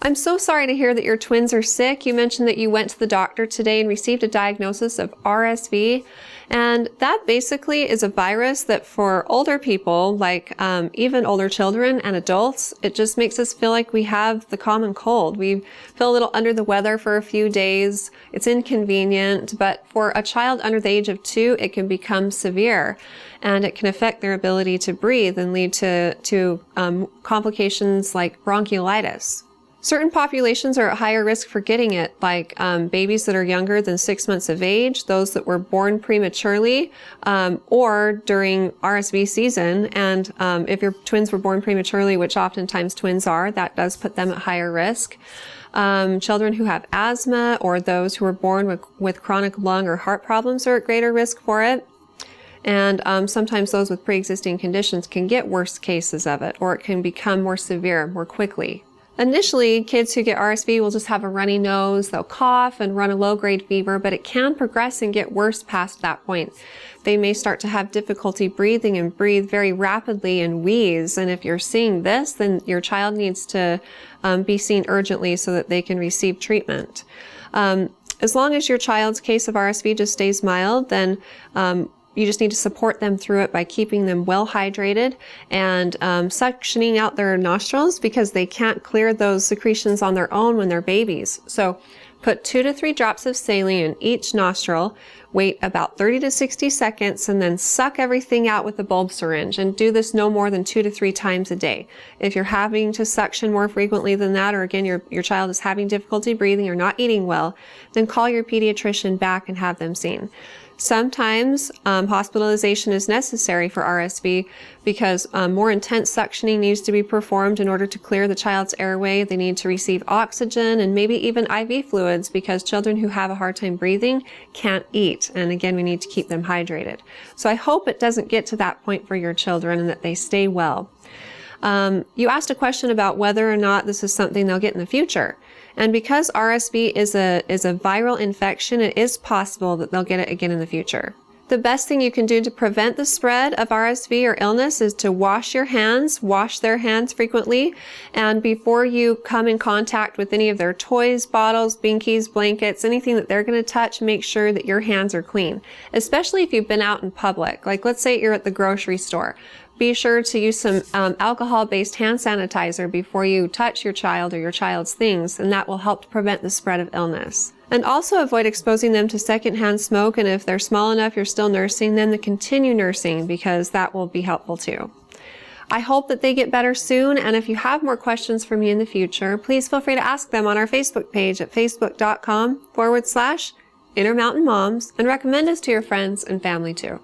I'm so sorry to hear that your twins are sick. You mentioned that you went to the doctor today and received a diagnosis of RSV. And that basically is a virus that for older people, like even older children and adults, it just makes us feel like we have the common cold. We feel a little under the weather for a few days. It's inconvenient, but for a child under the age of 2, it can become severe. And it can affect their ability to breathe and lead to complications like bronchiolitis. Certain populations are at higher risk for getting it, like babies that are younger than 6 months of age, those that were born prematurely, or during RSV season. And if your twins were born prematurely, which oftentimes twins are, that does put them at higher risk. Children who have asthma or those who are born with chronic lung or heart problems are at greater risk for it. And sometimes those with pre-existing conditions can get worse cases of it, or it can become more severe more quickly. Initially, kids who get RSV will just have a runny nose, they'll cough and run a low-grade fever, but it can progress and get worse past that point. They may start to have difficulty breathing and breathe very rapidly and wheeze. And if you're seeing this, then your child needs to be seen urgently so that they can receive treatment. As long as your child's case of RSV just stays mild, then you just need to support them through it by keeping them well hydrated and suctioning out their nostrils, because they can't clear those secretions on their own when they're babies. So put 2 to 3 drops of saline in each nostril, wait about 30 to 60 seconds, and then suck everything out with the bulb syringe. And do this no more than 2 to 3 times a day. If you're having to suction more frequently than that, or again, your child is having difficulty breathing or not eating well, then call your pediatrician back and have them seen. Sometimes hospitalization is necessary for RSV because more intense suctioning needs to be performed in order to clear the child's airway. They need to receive oxygen and maybe even IV fluids, because children who have a hard time breathing can't eat. And again, we need to keep them hydrated. So I hope it doesn't get to that point for your children and that they stay well. You asked a question about whether or not this is something they'll get in the future. And because RSV is a viral infection, it is possible that they'll get it again in the future. The best thing you can do to prevent the spread of RSV or illness is to wash their hands frequently. And before you come in contact with any of their toys, bottles, binkies, blankets, anything that they're going to touch, make sure that your hands are clean, especially if you've been out in public. Like let's say you're at the grocery store. Be sure to use some alcohol-based hand sanitizer before you touch your child or your child's things, and that will help to prevent the spread of illness. And also avoid exposing them to secondhand smoke, and if they're small enough you're still nursing them, to continue nursing, because that will be helpful too. I hope that they get better soon, and if you have more questions for me in the future, please feel free to ask them on our Facebook page at facebook.com/Intermountain Moms, and recommend us to your friends and family too.